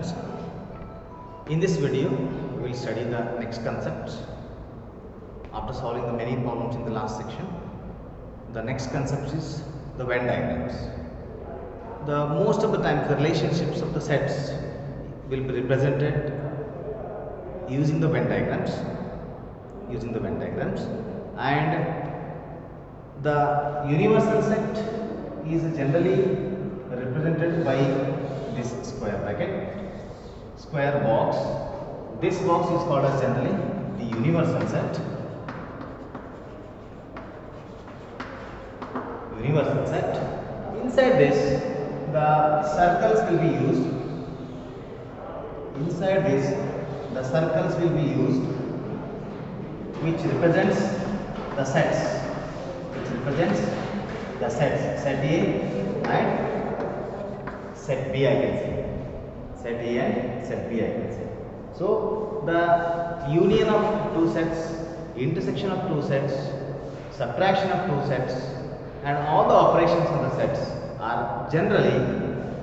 students. In this video, we will study the next concept. After solving the many problems in the last section, the next concept is the Venn diagrams. The most of the time, the relationships of the sets will be represented using the Venn diagrams. And the universal set is generally represented by this square bracket, square box. This box is called as generally the universal set. Inside this, the circles will be used. Inside this, the circles will be used, which represents the sets. Set A and set B, I can say. Set A and set B, I can say. So the union of two sets, intersection of two sets, subtraction of two sets, and all the operations of the sets are generally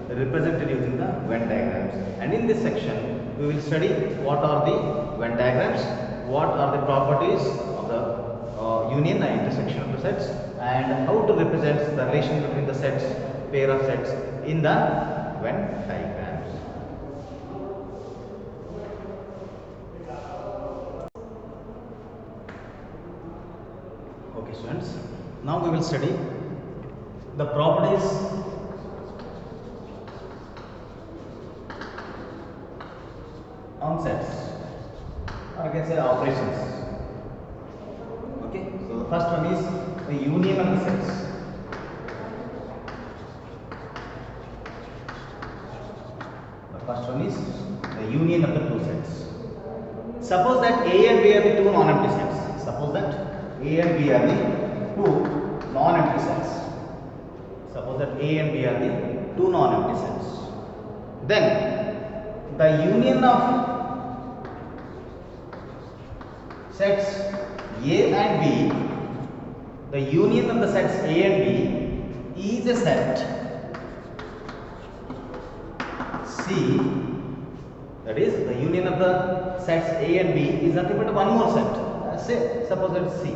represented using the Venn diagrams. And in this section, we will study what are the Venn diagrams, what are the properties of the union and intersection of the sets, and how to represent the relation between the sets, pair of sets in the Venn diagrams. Okay students, now we will study the properties on sets, or I can say operations. Okay, so the first one is the union of the sets. The first one is the union of the two sets. Suppose that A and B are the two non-empty sets. Suppose that A and B are the two non-empty sets. Then the union of sets A and B, the union of the sets A and B is a set C. That is, the union of the sets A and B is nothing but one more set. Say, suppose that is C.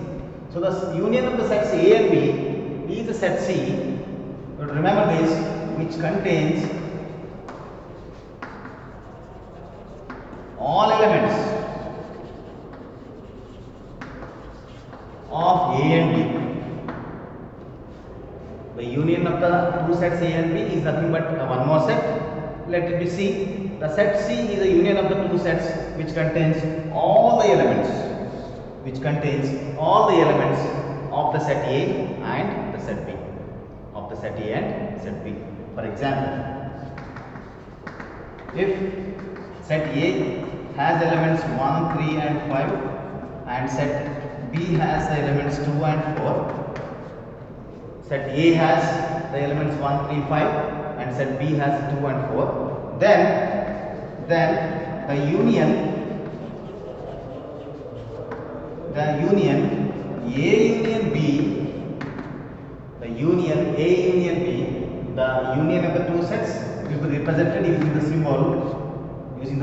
So the union of the sets A and B is a set C. But remember this, which contains all elements of A and B. The union of the two sets A and B is nothing but one more set. Let it be C. The set C is a union of the two sets which contains all the elements, of the set A and the set B. For example, if set A has elements 1, 3 and 5 and set B has the elements 2 and 4, set A has the elements 1, 3, 5 and set B has 2 and 4, then the union A union B, the union A union B, the union of the two sets will be represented using the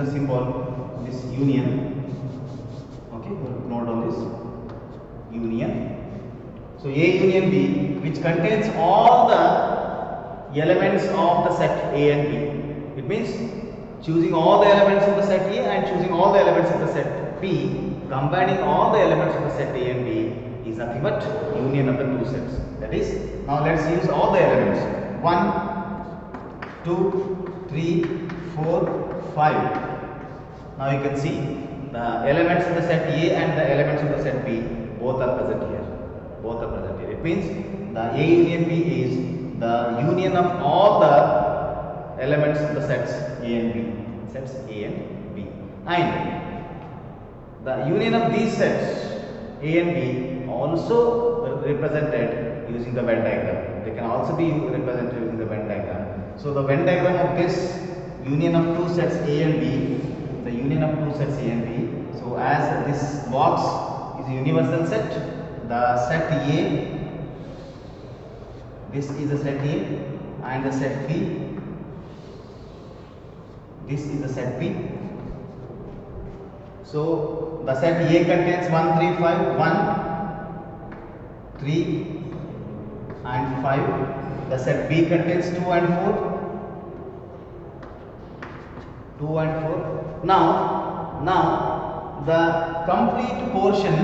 symbol, this union. Okay, note down this union. So A union B, which contains all the elements of the set A and B. It means choosing all the elements of the set A and choosing all the elements of the set B, combining all the elements of the set A and B is nothing but union of the two sets. That is, now let's use all the elements. 1, 2, 3, 4, 5. Now you can see the elements of the set A and the elements of the set B both are present here. It means the A union B is the union of all the elements of the sets A and B. And the union of these sets A and B also represented using the Venn diagram. They can also be represented using the Venn diagram. So the Venn diagram of this union of two sets A and B, so as this box is a universal set, the set A, this is the set A and the set B, This is the set B. So the set A contains 1, 3, 5, 1, 3 and 5. The set B contains 2 and 4. 2 and 4. Now the complete portion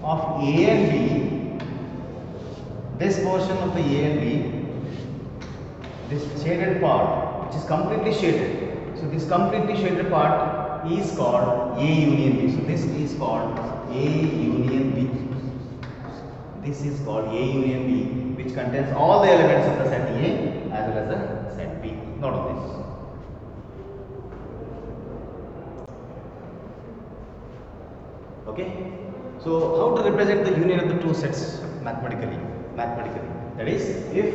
of A and B, this portion of the A and B, this shaded part which is completely shaded. So this completely shaded part is called A union B. So this is called A union B. This is called A union B, which contains all the elements of the set A as well as the set B. Note on this. Okay. So how to represent the union of the two sets mathematically? That is, if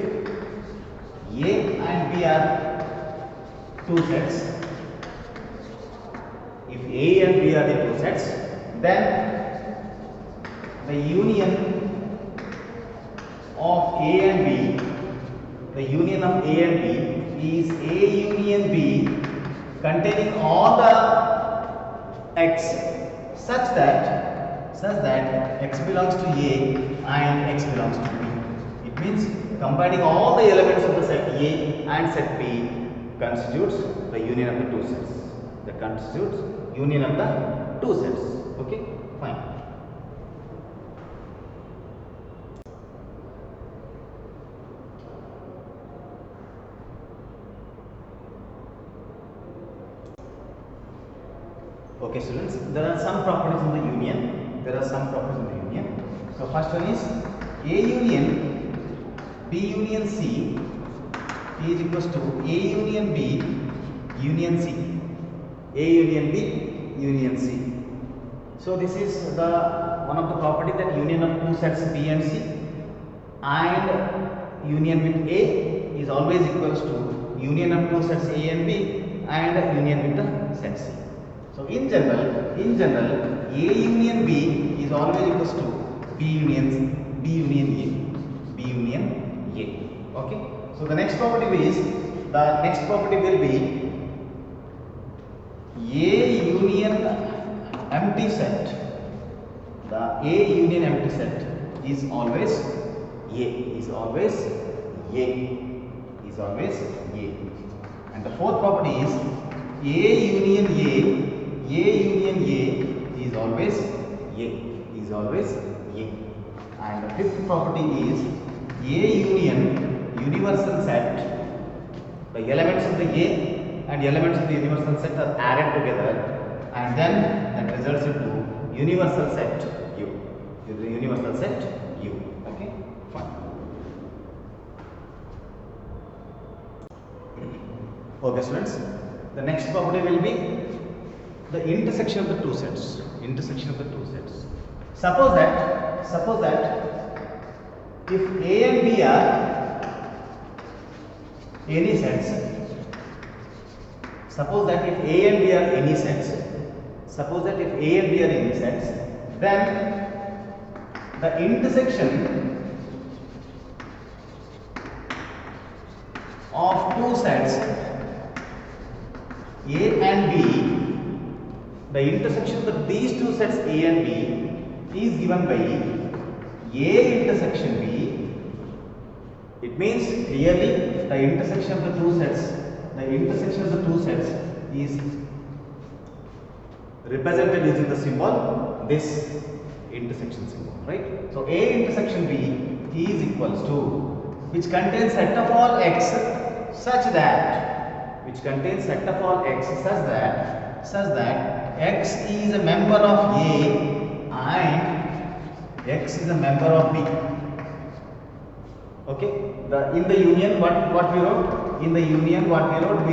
A and B are two sets, if A and B are the two sets, then the union of A and B, the union of A and B is A union B containing all the x such that x belongs to A and x belongs to B. It means combining all the elements of the set A and set B constitutes the union of the two sets. That constitutes union of the two sets. Okay, fine. Okay, students, there are some properties in the union. So first one is A union B union C is equals to A union B union C. A union B union C. So this is the one of the property that union of two sets B and C and union with A is always equals to union of two sets A and B and union with the set C. So in general, A union B is always equals to B union A. Okay. So the next property will be A union empty set. The A union empty set is always A. And the fourth property is A union A is always A. And the fifth property is A union universal set. The elements of the A and elements of the universal set are added together and then that results into universal set U. Okay, fine. Okay, students. The next property will be the intersection of the two sets. Suppose that if A and B are any sets, then the intersection of two sets A and B, the intersection of these two sets A and B is given by A intersection B. It means clearly the intersection of the two sets is represented using the symbol, this intersection symbol, right? So A intersection B is equals to, which contains set of all x such that x is a member of A and x is a member of B. Okay, in the union what we wrote? We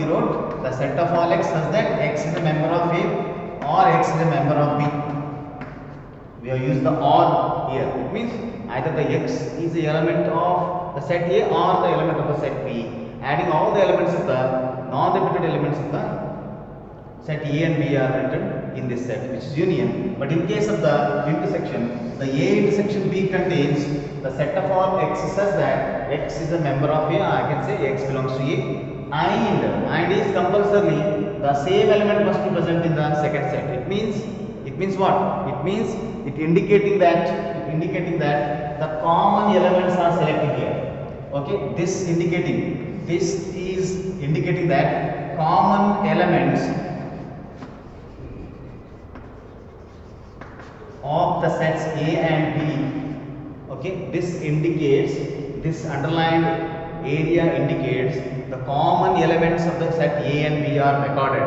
wrote the set of all x such that x is a member of A or x is a member of B. We have used the or here. It means either the x is the element of the set A or the element of the set B. Adding all the elements of the non-repeated elements of the set A and B are written in this set, which is union. But in case of the intersection, the A intersection B contains the set of all x such that x is a member of A. I can say x belongs to A, and is compulsorily the same element must be present in the second set. It means what? It means indicating that the common elements are selected here. Okay, this is indicating that common elements of the sets A and B. Okay, this underlined area indicates the common elements of the set A and B are recorded.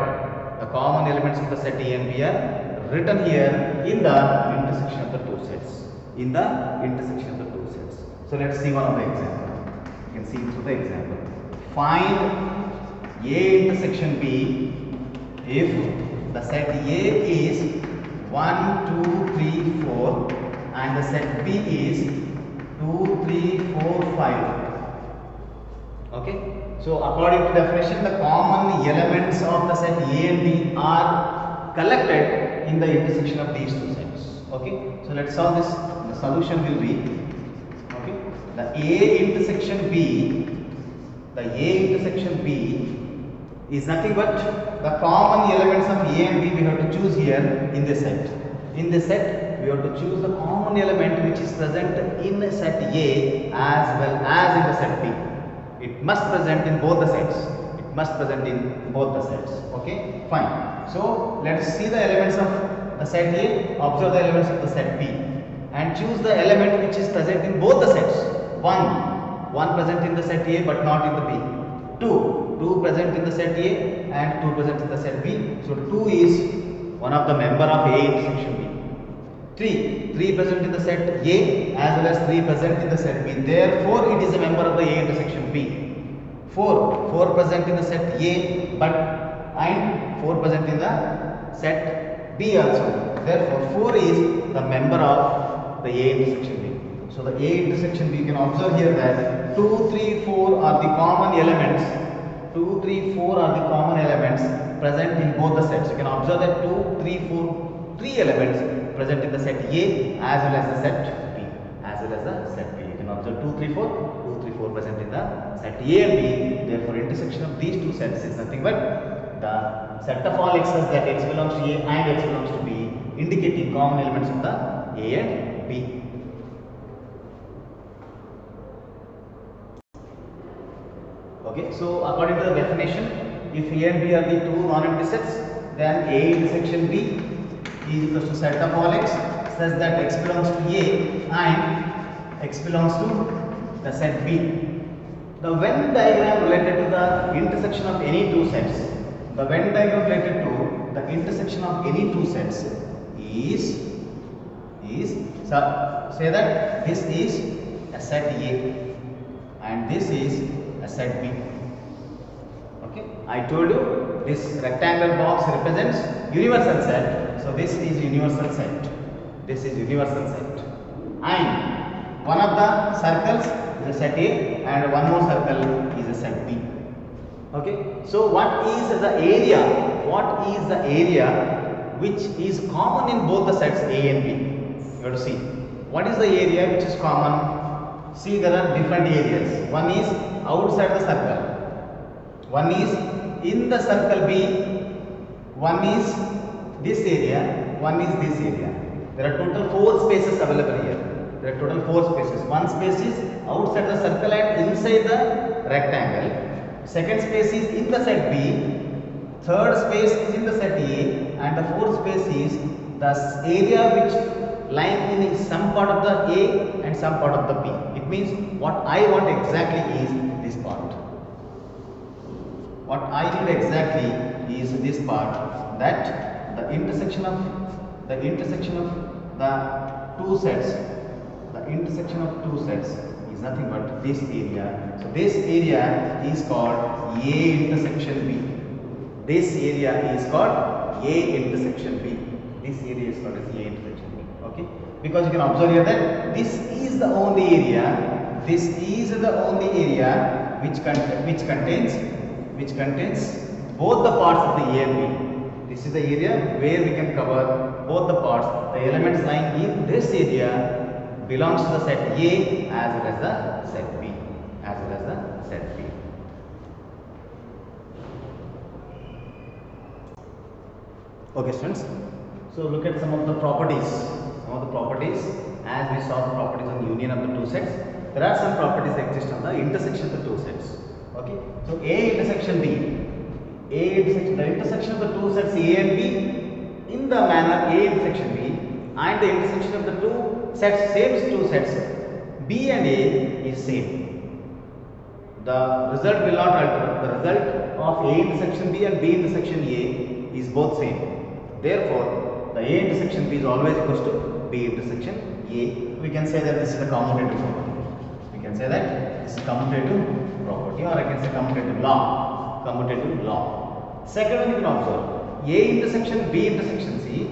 The common elements of the set A and B are written here in the intersection of the two sets. So let's see one of the example. You can see through the example. Find A intersection B if the set A is 1, 2, 3, 4 and the set B is 2, 3, 4, 5. Okay. So according to definition, the common elements of the set A and B are collected in the intersection of these two sets. Okay. So let's solve this. The solution will be, okay, the A intersection B is nothing but the common elements of A and B we have to choose here in this set. In this set, we have to choose the common element which is present in set A as well as in the set B. It must present in both the sets. Okay, fine. So let's see the elements of the set A, observe the elements of the set B, and choose the element which is present in both the sets. 1 present in the set A but not in the B. 2 present in the set A and 2 present in the set B. So 2 is one of the member of A intersection B. 3 present in the set A as well as 3 present in the set B. Therefore, it is a member of the A intersection B. 4 present in the set A and 4 present in the set B also. Therefore, 4 is the member of the A intersection B. So the A intersection B, you can observe here that 2, 3, 4 are the common elements. 2, 3, 4 are the common elements present in both the sets. You can observe that 2, 3, 4, 3 elements present in the set A as well as the set B. You can observe 2, 3, 4 present in the set A and B. Therefore, intersection of these two sets is nothing but the set of all x's that x belongs to A and x belongs to B, indicating common elements of the A and B. Okay, so according to the definition, if A and B are the two non-empty sets, then A intersection B is equals to set of all x such that x belongs to A and x belongs to the set B. The Venn diagram related to the intersection of any two sets, is say that this is a set A and this is a set B. Okay, I told you this rectangular box represents universal set. So this is universal set. And one of the circles is a set A and one more circle is a set B. Okay, so what is the area which is common in both the sets A and B? You have to see what is the area which is common. See, there are different areas. One is outside the circle, one is in the circle B, one is this area, one is this area. There are total 4 spaces available here. One space is outside the circle and inside the rectangle. Second space is in the set B. Third space is in the set A, and the fourth space is the area which lying in some part of the A and some part of the B. It means what I want exactly is this part. That the intersection of the two sets is nothing but this area. So this area is called A intersection B. This area is called A intersection B. Okay, because you can observe here that this is the only area which contains both the parts of the A and B. This is the area where we can cover both the parts. The elements lying in this area belongs to the set A as well as the set B, as well as the set B. Okay, students. So look at some of the properties. Some of the properties, as we saw the properties on union of the two sets, there are some properties that exist on the intersection of the two sets. Okay. So A intersection B, the intersection of the two sets A and B in the manner A intersection B, and the intersection of the two sets, same two sets B and A is same. The result will not alter. The result of A intersection B and B intersection A is both same. Therefore, the A intersection B is always equals to B intersection A. We can say that this is a commutative property. We can say that this is commutative property, or I can say commutative law. Commutative law. Second one, you can observe A intersection B intersection C.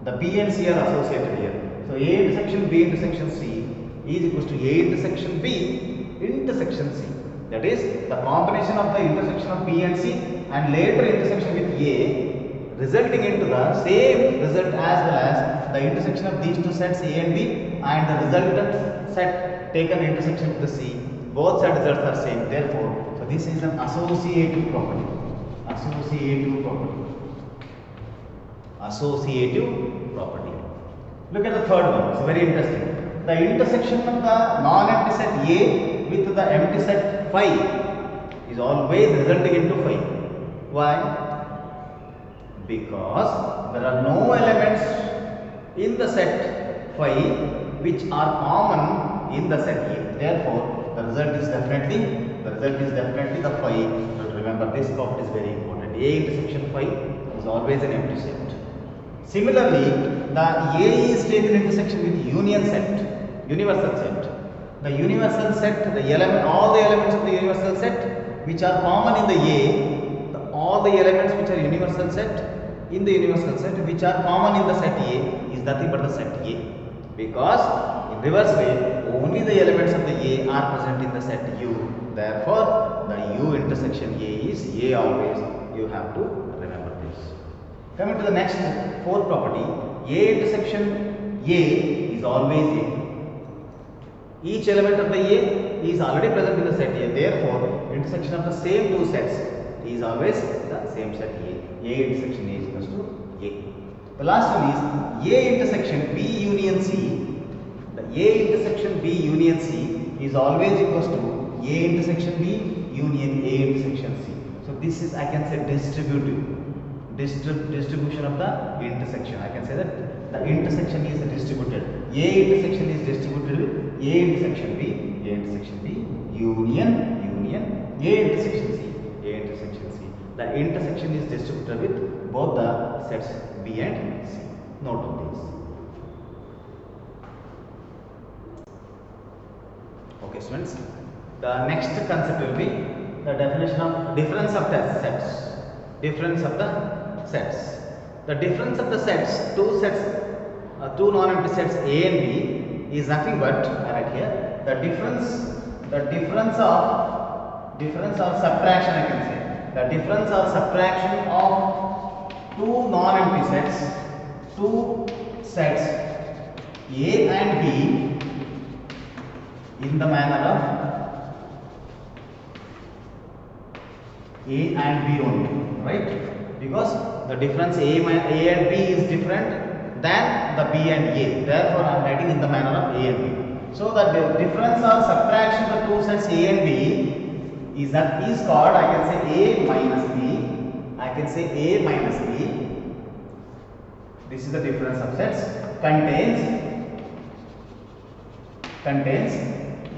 The B and C are associated here. So A intersection B intersection C is equals to A intersection B intersection C. That is the combination of the intersection of B and C and later intersection with A, resulting into the same result as well as the intersection of these two sets A and B, and the resultant set taken intersection with the C. Both set results are same. Therefore, so this is an associative property. Associative property. Associative property. Look at the third one. It's very interesting. The intersection of the non-empty set A with the empty set phi is always resulting into phi. Why? Because there are no elements in the set phi which are common in the set A. Therefore, the result is definitely the phi. But remember, this property is very important. A intersection phi is always an empty set. Similarly, the A is taken intersection with union set, universal set. The universal set, all the elements of the universal set which are common in the A, all the elements which are universal set in the universal set which are common in the set A is nothing but the set A, because in reverse way only the elements of the A are present in the set U. Therefore, the U intersection A is A always. You have to remember this. Coming to the next fourth property, A intersection A is always A. Each element of the A is already present in the set A. Therefore, intersection of the same two sets is always the same set A. A intersection A is equals to A. The last one is A intersection B union C. The A intersection B union C is always equals to A intersection B union A intersection C. So this is, I can say, distribution of the intersection. I can say that the intersection is distributed. A intersection is distributed with A intersection B, A intersection B, union, A intersection C, A intersection C. The intersection is distributed with both the sets B and C. Note on this. Okay, students. The next concept will be the definition of difference of the sets. Difference of the sets. The difference of the sets, two non-empty sets A and B is nothing but, right here, the difference of subtraction, I can say. The difference or subtraction of two non-empty sets, two sets A and B in the manner of A and B only, right? Because the difference A and B is different than the B and A. Therefore, I am writing in the manner of A and B. So, the difference or subtraction of the two sets A and B is called, I can say, A minus B. I can say A minus B. This is the difference of sets. Contains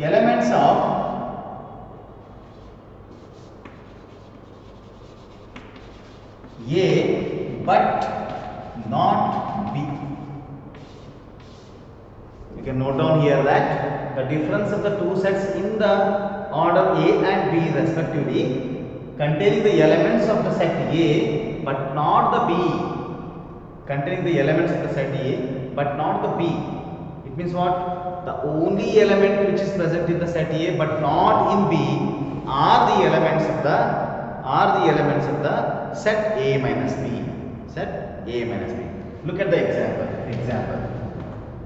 elements of A but not B. You can note down here that the difference of the two sets in the order A and B respectively containing the elements of the set A but not the B. Containing the elements of the set A but not the B. It means what? The only element which is present in the set A but not in B are the elements of the set A minus B. Set A minus B. Look at the example.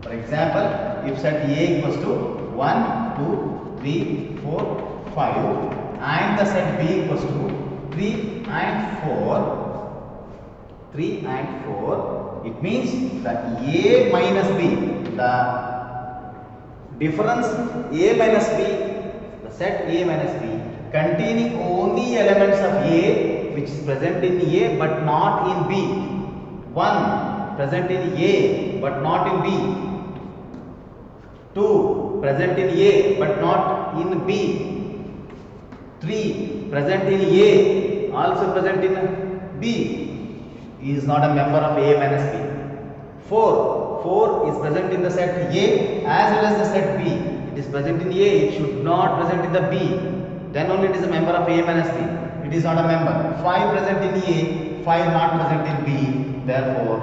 For example, if set A equals to 1, 2, 3, 4, 5 and the set B equals to 3 and 4, it means the A minus B, the difference A minus B, the set A minus B containing only elements of A which is present in A but not in B. 1 present in A but not in B. 2 present in A but not in B. 3 present in A also present in B is not a member of A minus B. 4 is present in the set A as well as the set B. It is present in A, it should not present in the B. Then only it is a member of A minus B. It is not a member. 5 present in A, 5 not present in B. Therefore,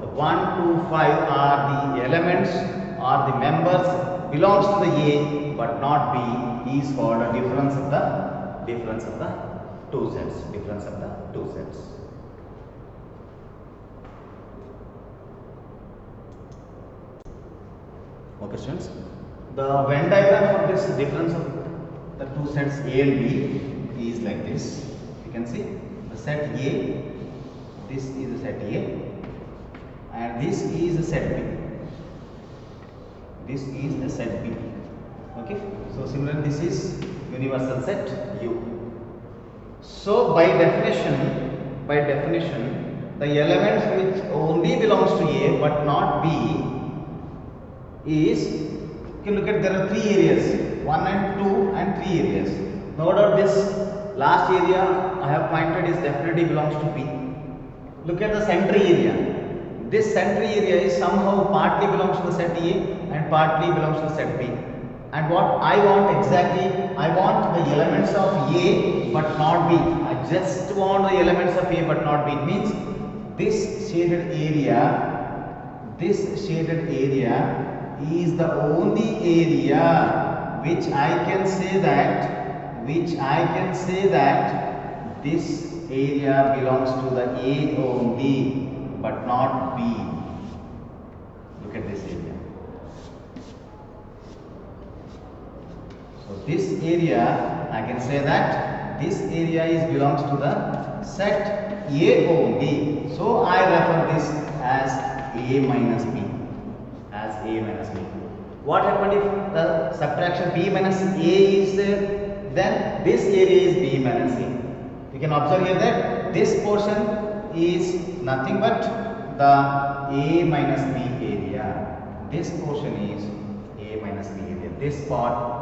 the 1, 2, 5 are the elements or the members belongs to the A but not B is called a difference of the two sets. Difference of the two sets. Okay, students. The Venn diagram for this difference of the two sets A and B is like this. You can see the set A. This is the set A, and this is the set B. This is the set B. Okay. So similarly, this is universal set U. So by definition, the elements which only belongs to A but not B is, you can look at, there are 3 areas, 1 and 2 and 3 areas. No doubt this last area I have pointed is definitely belongs to B. Look at the central area. This central area is somehow partly belongs to the set A and partly belongs to the set B. And what I want exactly, I want the elements of A but not B. I just want the elements of A but not B. It means this shaded area is the only area which I can say that this area belongs to the A only but not B. Look at this area. So this area, I can say that this area belongs to the set A only. So I refer this as A minus B. What happened if the subtraction B minus A is there? Then this area is B minus A. You can observe here that this portion is nothing but the A minus B area. This portion is A minus B area. This part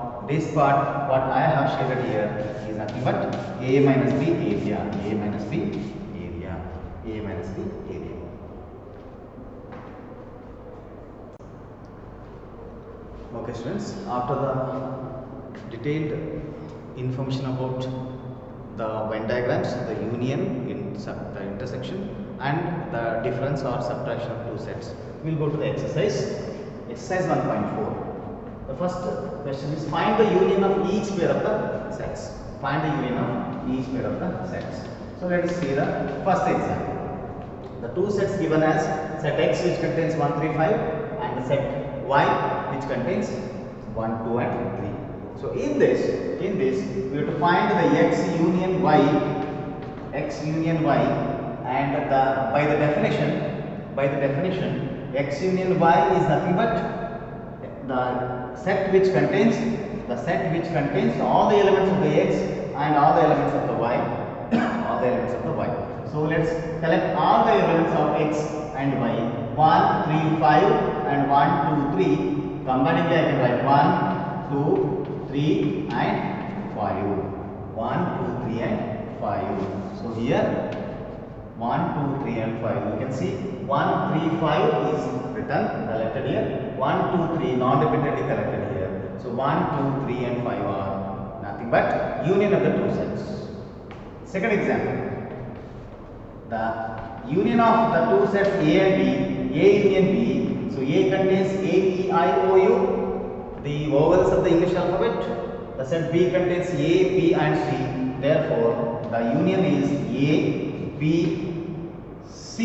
what I have shaded here is nothing but A minus B area. Okay, students, after the detailed information about the Venn diagrams, the union, the intersection and the difference or subtraction of two sets, we will go to the exercise 1.4. The first question is, find the union of each pair of the sets. So let us see the first example. The two sets given as set X which contains 1, 3, 5 and the set Y which contains 1, 2 and 3. So in this we have to find the X union Y and by the definition X union Y is nothing but the set which contains all the elements of the X and all the elements of the Y. So let's collect all the elements of X and Y. 1, 3, 5 and 1, 2, 3. Combiningly I can write 1, 2, 3 and 5. 1, 2, 3 and 5. So here 1, 2, 3 and 5. You can see 1, 3, 5 is written, collected here. 1, 2, 3 non-repeatedly collected here. So 1, 2, 3 and 5 are nothing but union of the two sets. Second example. The union of the two sets A and B, A union B. So A contains A, E, I, O, U, the vowels of the English alphabet. The set B contains A, B and C. Therefore, the union is A, B, C.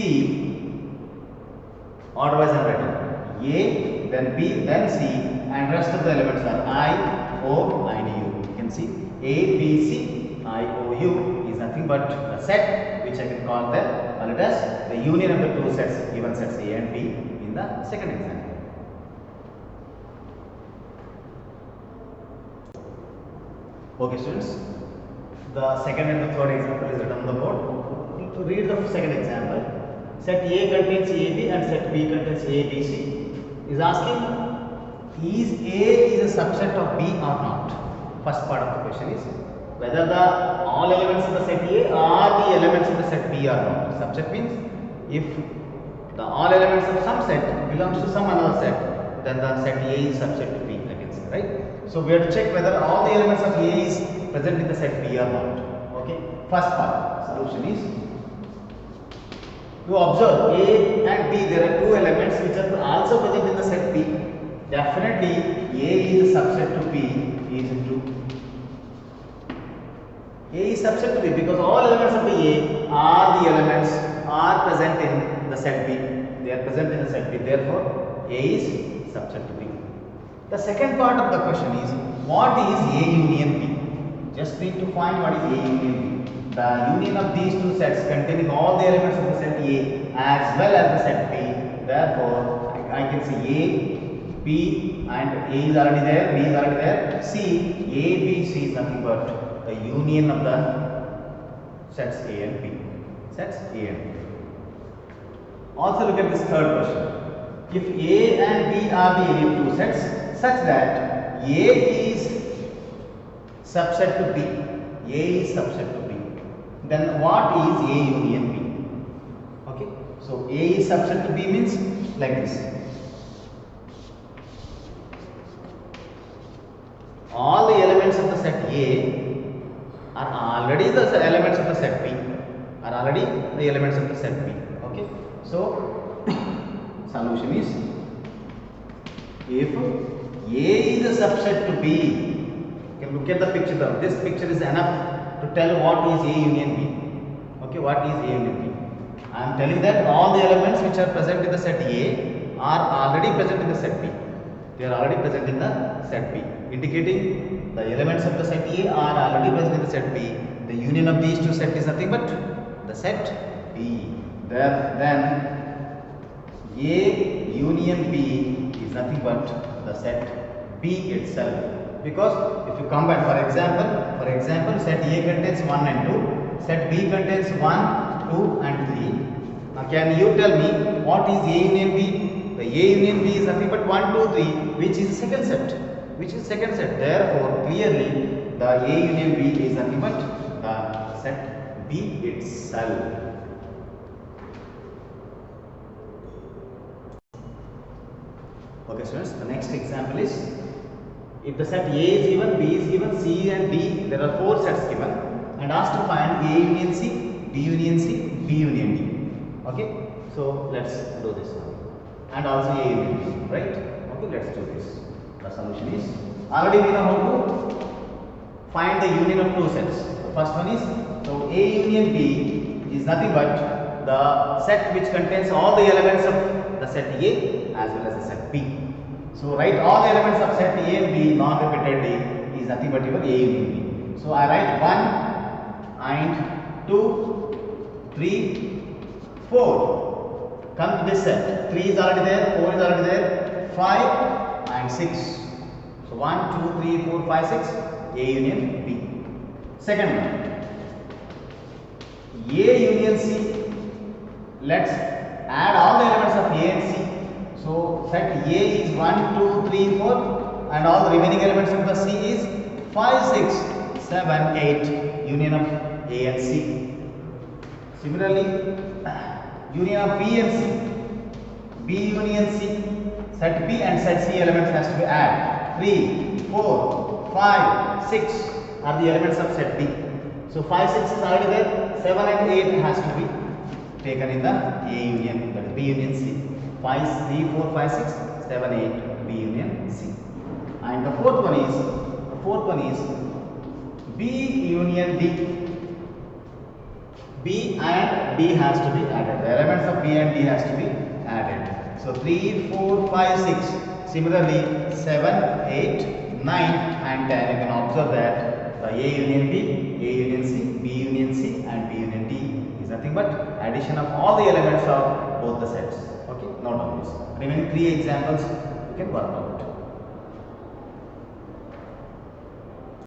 Order-wise I am writing A, then B, then C, and rest of the elements are I, O, and U. You can see A, B, C, I, O, U is nothing but a set which I can call it as the union of the two sets, given sets A and B in the second example. Okay students, the second and the third example is written on the board. To read the second example, set A contains AB and set B contains A, B, C. Is asking, is A is a subset of B or not? First part of the question is whether all elements of the set A are the elements of the set B or not. Subset means if all elements of some set belongs to some another set, then the set A is subset to B, I can say, right? So we have to check whether all the elements of A is present in the set B or not. Okay. First part, solution is, you observe A and B, there are two elements which are also present in the set B. Definitely A is a subset to B is true. A is subset to B because all elements of the A are the elements are present in the set B. They are present in the set B. Therefore, A is subset to B. The second part of the question is, what is A union B? Just need to find what is A union B. The union of these two sets containing all the elements of the set A as well as the set B. Therefore, I can see A, B, and A is already there, B is already there. C, A, B, C is nothing but the union of the sets A and B. Sets A and B. Also look at this third question. If A and B are the union two sets such that A is subset to B, A is subset to B, then what is A union B? Okay, so A is subset to B means like this. All the elements of the set A are already the elements of the set B, are already the elements of the set B. Okay, so solution is, if A is a subset to B, you can look at the picture. This picture is enough to tell what is A union B. Okay, what is A union B? I am telling that all the elements which are present in the set A are already present in the set B. They are already present in the set B, indicating the elements of the set A are already present in the set B. The union of these two sets is nothing but the set B. Then A union B is nothing but the set B itself. Because if you combine, for example, set A contains 1 and 2, set B contains 1, 2 and 3. Now can you tell me what is A union B? The A union B is nothing but 1, 2, 3, which is second set. Therefore, clearly the A union B is nothing but the set B itself. Okay students, the next example is, if the set A is given, B is given, C and D, there are 4 sets given, and asked to find A union C, D union C, B union D. Okay, so let's do this one. And also A union B, right? Okay, let's do this. The solution is, already we know how to find the union of two sets. The first one is, so A union B is nothing but the set which contains all the elements of the set A as well as the set B. So write all the elements of set A and B non-repeatedly is nothing but your A union B. So I write 1 and 2, 3, 4. Come to this set. 3 is already there, 4 is already there, 5 and 6. So 1, 2, 3, 4, 5, 6, A union B. Second one, A union C. Let's add all the elements of A and C. So set A is 1, 2, 3, 4 and all the remaining elements of the C is 5, 6, 7, 8, union of A and C. Similarly, union of B and C, B union C, set B and set C elements has to be added. 3, 4, 5, 6 are the elements of set B. So 5, 6 is already there, 7 and 8 has to be taken in the A union, that is B union C. 5, 3, 4, 5, 6, 7, 8, B union C. And the fourth one is B union D. B and D has to be added. The elements of B and D has to be added. So 3, 4, 5, 6. Similarly, 7, 8, 9 and 10, you can observe that the A union B, A union C, B union C and B union D is nothing but addition of all the elements of both the sets. Okay, note on this. Remaining 3 examples you can work out.